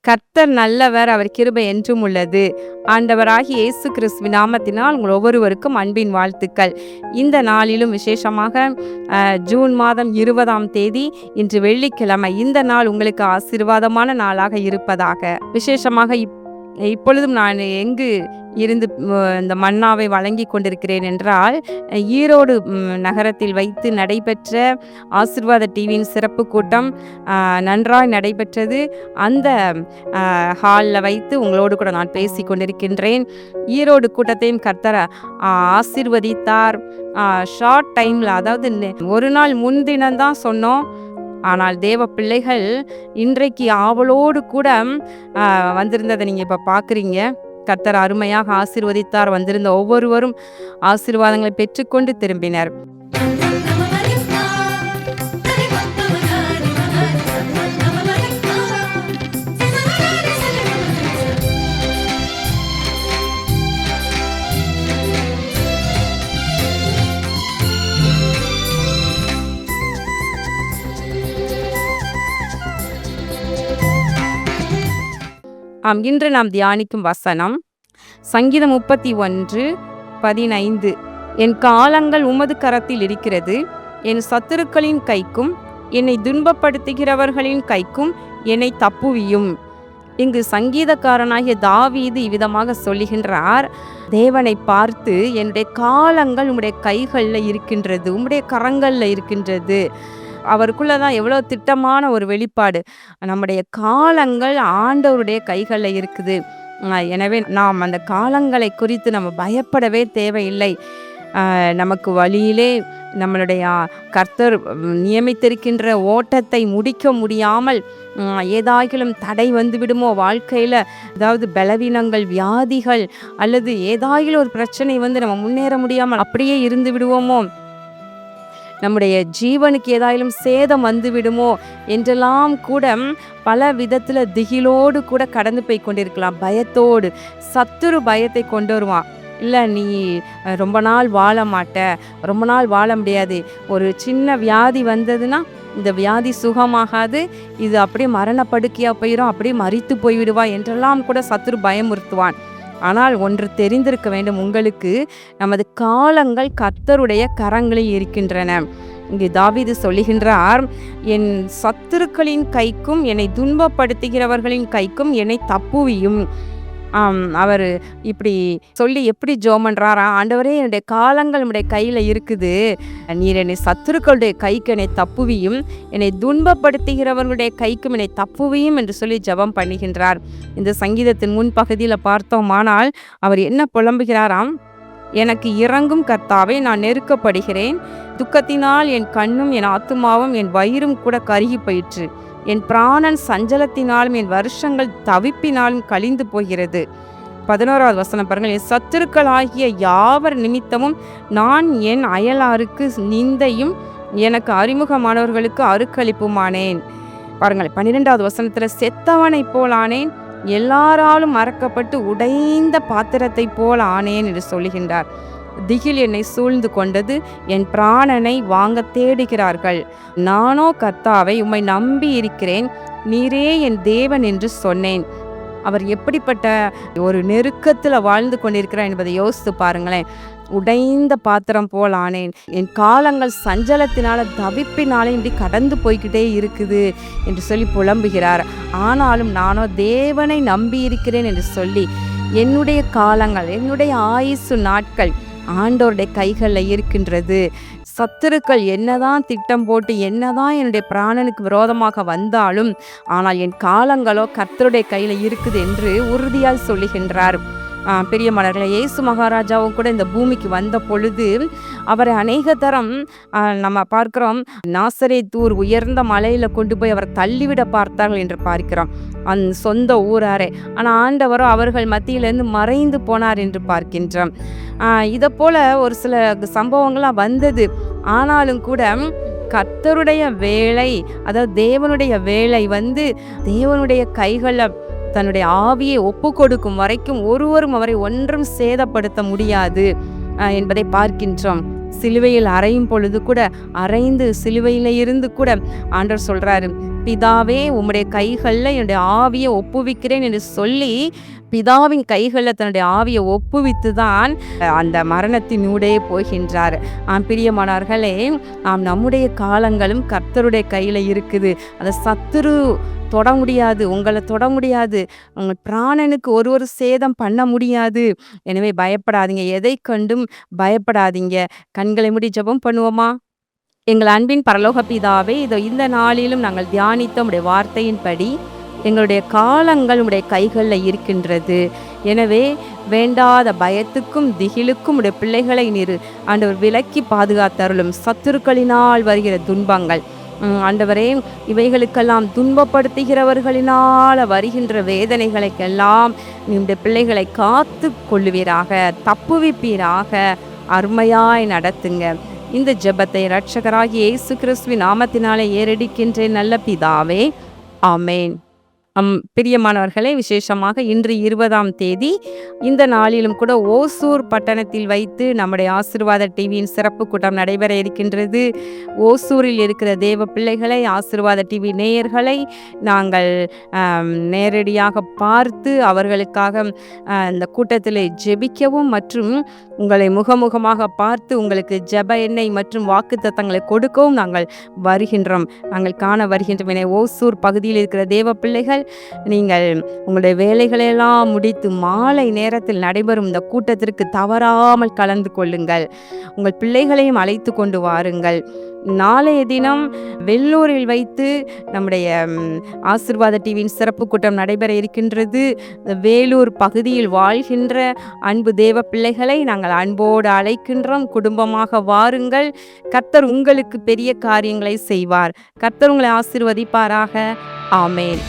கர்த்தர் நல்லவர், அவர் கிருபை என்றும் உள்ளது. ஆண்டவராகிய இயேசு கிறிஸ்துவின் நாமத்தினால் உங்கள் ஒவ்வொருவருக்கும் அன்பின் வாழ்த்துக்கள். இந்த நாளிலும் விசேஷமாக ஜூன் மாதம் 20ஆம் தேதி இன்று வெள்ளிக்கிழமை. இந்த நாள் உங்களுக்கு ஆசீர்வாதமான நாளாக இருப்பதாக. விசேஷமாக இப்பொழுதும் நான் எங்கு இருந்து இந்த மன்னாவை வழங்கி கொண்டிருக்கிறேன் என்றால், ஈரோடு நகரத்தில் வைத்து நடைபெற்ற ஆசீர்வாத டிவியின் சிறப்பு கூட்டம் நன்றாய் நடைபெற்றது. அந்த ஹாலில் வைத்து உங்களோடு கூட நான் பேசி கொண்டிருக்கின்றேன். ஈரோடு கூட்டத்தையும் கர்த்தர் ஆசீர்வதித்தார். ஷார்ட் டைமில், அதாவது ஒரு நாள் முன்தினம்தான் சொன்னோம். ஆனால் தேவ பிள்ளைகள் இன்றைக்கு ஆவலோடு கூட வந்திருந்ததை நீங்கள் இப்போ பார்க்குறீங்க. கர்த்தர் அருமையாக ஆசீர்வதித்தார். வந்திருந்த ஒவ்வொருவரும் ஆசீர்வாதங்களை பெற்றுக்கொண்டு திரும்பினர். இன்று நாம் தியானிக்கும் வசனம் சங்கீதம் 31:15. என் காலங்கள் உமது கரத்தில் இருக்கிறது, என் சத்துருக்களின் கைக்கும் என்னை துன்பப்படுத்துகிறவர்களின் கைக்கும் என்னை தப்புவியும். இங்கு சங்கீதக்காரனாகிய தாவீது இவ்விதமாக சொல்லுகின்றார். தேவனை பார்த்து, என்னுடைய காலங்கள் உம்முடைய கைகளில் இருக்கின்றது, உம்முடைய கரங்களில் இருக்கின்றது. அவருக்குள்ளதான் எவ்வளோ திட்டமான ஒரு வெளிப்பாடு. நம்முடைய காலங்கள் ஆண்டவருடைய கைகளில் இருக்குது. எனவே நாம் அந்த காலங்களை குறித்து நம்ம பயப்படவே தேவையில்லை. நமக்கு வழியிலே நம்மளுடைய கர்த்தர் நியமித்திருக்கின்ற ஓட்டத்தை முடிக்க முடியாமல் ஏதாகிலும் தடை வந்து விடுமோ வாழ்க்கையில், அதாவது பலவீனங்கள், வியாதிகள் அல்லது ஏதாகிலும் ஒரு பிரச்சனை வந்து நம்ம முன்னேற முடியாமல் அப்படியே இருந்து விடுவோமோ, நம்முடைய ஜீவனுக்கு ஏதாயிலும் சேதம் வந்து விடுமோ என்றெல்லாம் கூட பல விதத்தில் திகிலோடு கூட கடந்து போய் கொண்டிருக்கலாம். பயத்தோடு சத்துரு பயத்தை கொண்டு வருவான். இல்லை, நீ ரொம்ப நாள் வாழ மாட்ட, ரொம்ப நாள் வாழ முடியாது, ஒரு சின்ன வியாதி வந்ததுன்னா இந்த வியாதி சுகமாகாது, இது அப்படியே மரணப்படுக்கையாக போயிடும், அப்படியே மரித்து போய்விடுவா என்றெல்லாம் கூட சத்துரு பயமுறுத்துவான். ஆனால் ஒன்று தெரிந்திருக்க வேண்டும், உங்களுக்கு நமது காலங்கள் கர்த்தருடைய கரங்களில் இருக்கின்றன. இங்கே தாவீது சொல்லுகின்றார், என் சத்துருக்களின் கைக்கும் என்னை துன்பப்படுத்துகிறவர்களின் கைக்கும் என்னை தப்புவியும். அவர் இப்படி சொல்லி எப்படி ஜெபம் பண்றாரா, ஆண்டவரே என்னுடைய காலங்கள் உடைய கையில் இருக்குது, நீர் என்னை சத்துருக்களுடைய கைக்கு என்னை தப்புவியும், என்னை துன்பப்படுத்துகிறவர்களுடைய கைக்கும் என்னை தப்புவியும் என்று சொல்லி ஜெபம் பண்ணுகின்றார். இந்த சங்கீதத்தின் முன்பகுதியில் பார்த்தோமானால் அவர் என்ன புலம்புகிறாராம், எனக்கு இறங்கும் கர்த்தாவே, நான் நெருக்கப்படுகிறேன், துக்கத்தினால் என் கண்ணும் என் ஆத்துமாவும் என் வயிறும் கூட கருகி போயிற்று, என் பிராணன் சஞ்சலத்தினாலும் என் வருஷங்கள் தவிப்பினாலும் கழிந்து போகிறது. 11வது வசனம் பாருங்கள், என் சத்துருக்களாகிய யாவர் நிமித்தமும் நான் என் அயலாருக்கு நிந்தையும் எனக்கு அறிமுகமானவர்களுக்கு அருக்களிப்புமானேன். பாருங்கள் 12வது வசனத்தில், செத்தவனை போல் ஆனேன், எல்லாராலும் மறக்கப்பட்டு உடைந்த பாத்திரத்தை போல் ஆனேன் என்று சொல்லுகின்றார். திகில் என்னை சூழ்ந்து கொண்டது, என் பிராணனை வாங்க தேடுகிறார்கள். நானோ கர்த்தாவை உம்மை நம்பி இருக்கிறேன், நீரே என் தேவன் என்று சொன்னேன். அவர் எப்படிப்பட்ட ஒரு நெருக்கத்தில் வாழ்ந்து கொண்டிருக்கிறார் என்பதை யோசித்து பாருங்களேன். உடைந்த பாத்திரம் போல் ஆனேன், என் காலங்கள் சஞ்சலத்தினால தவிப்பினாலே இப்படி கடந்து போய்கிட்டே இருக்குது என்று சொல்லி புலம்புகிறார். ஆனாலும் நானோ தேவனை நம்பி இருக்கிறேன் என்று சொல்லி, என்னுடைய காலங்கள், என்னுடைய ஆயுசு நாட்கள் ஆண்டவருடைய கைகளில் இருக்கின்றது. சத்துருக்கள் என்னதான் திட்டம் போட்டு என்னதான் என்னுடைய பிராணனுக்கு விரோதமாக வந்தாலும், ஆனால் என் காலங்களோ கர்த்தருடைய கையில் இருக்குது என்று உறுதியால் சொல்லுகின்றார். பிரியமானவர்களே, இயேசு மகாராஜாவும் கூட இந்த பூமிக்கு வந்த பொழுது அவரை அநேக தரம் நம்ம பார்க்கிறோம், நாசரேத்தூர் உயர்ந்த மலையில் கொண்டு போய் அவர் தள்ளிவிட பார்த்தார்கள் என்று பார்க்கிறோம், சொந்த ஊராரே. ஆனால் ஆண்டவரோ அவர்கள் மத்தியிலிருந்து மறைந்து போனார் என்று பார்க்கின்றோம். இதை போல ஒரு சில சம்பவங்கள்லாம் வந்தது. ஆனாலும் கூட கர்த்தருடைய வேலை, அதாவது தேவனுடைய வேலை வந்து தேவனுடைய கைகளில் தன்னுடைய ஆவியை ஒப்பு கொடுக்கும் வரைக்கும் ஒருவரும் அவரை ஒன்றும் சேதப்படுத்த முடியாது என்பதை பார்க்கின்றோம். சிலுவையில் அறையும் பொழுது கூட, அறைந்து சிலுவையில் இருந்து கூட ஆண்டவர் சொல்றாரு, பிதாவே உம்முடைய கைகளில் என்னுடைய ஆவியை ஒப்புவிக்கிறேன் என்று சொல்லி பிதாவின் கைகளில் தன்னுடைய ஆவியை ஒப்புவித்து தான் அந்த மரணத்தினூடே போகின்றார். பிரியமானவர்களே, நம்முடைய காலங்களும் கர்த்தருடைய கையில் இருக்குது. அதை சத்துரு தொட முடியாது, உங்களை தொட முடியாது, உங்கள் பிராணனுக்கு ஒரு சேதம் பண்ண முடியாது. எனவே பயப்படாதீங்க, எதை கண்டும் பயப்படாதீங்க. கண்களை மூடி ஜெபம் பண்ணுவோமா? எங்கள் அன்பின் பரலோக பிதாவே, இதோ இந்த நாளிலும் நாங்கள் தியானித்த உம்முடைய வார்த்தையின்படி எங்களுடைய காலங்கள் உம்முடைய கைகளில் இருக்கின்றது. எனவே வேண்டாத பயத்துக்கும் திகிலுக்கும் உடைய பிள்ளைகளை நீர் ஆண்டவர் விலக்கி பாதுகாத்தருளும். சத்துருக்களினால் வருகிற துன்பங்கள் ஆண்டவரே, இவைகளுக்கெல்லாம் துன்பப்படுத்துகிறவர்களினால் வருகின்ற வேதனைகளுக்கெல்லாம் நம்முடைய பிள்ளைகளை காத்து கொள்ளுவீராக, தப்புவிப்பீராக, அருமையாய் நடத்துங்க. இந்த ஜெபத்தை இரட்சகராகிய இயேசு கிறிஸ்துவின் நாமத்தினாலே ஏறெடுக்கின்றேன் நல்ல பிதாவே, ஆமேன். பிரியமானவர்களே, விசேஷமாக இன்று 20ஆம் தேதி இந்த நாளிலும் கூட ஓசூர் பட்டணத்தில் வைத்து நம்முடைய ஆசீர்வாத டிவியின் சிறப்பு கூட்டம் நடைபெற இருக்கின்றது. ஓசூரில் இருக்கிற தேவ பிள்ளைகளை, ஆசீர்வாத டிவி நேயர்களை நாங்கள் நேரடியாக பார்த்து அவர்களுக்காக இந்த கூட்டத்தில் ஜெபிக்கவும் மற்றும் உங்களை முகமுகமாக பார்த்து உங்களுக்கு ஜெப எண்ணெய் மற்றும் வாக்குத்தத்தங்களை கொடுக்கவும் நாங்கள் காண வருகின்றோம். என ஓசூர் பகுதியில் இருக்கிற தேவ பிள்ளைகள், நீங்கள் உங்களுடைய வேலைகளெல்லாம் முடித்து மாலை நேரத்தில் நடைபெறும் இந்த கூட்டத்திற்கு தவறாமல் கலந்து கொள்ளுங்கள். உங்கள் பிள்ளைகளையும் அழைத்து கொண்டு வாருங்கள். நாளைய தினம் வெள்ளூரில் வைத்து நம்முடைய ஆசீர்வாத டிவியின் சிறப்பு கூட்டம் நடைபெற இருக்கின்றது. வேலூர் பகுதியில் வாழ்கின்ற அன்பு தேவ பிள்ளைகளை நாங்கள் அன்போடு அழைக்கின்றோம். குடும்பமாக வாருங்கள். கர்த்தர் உங்களுக்கு பெரிய காரியங்களை செய்வார். கர்த்தர் உங்களை ஆசீர்வதிப்பாராக. ஆமேன்.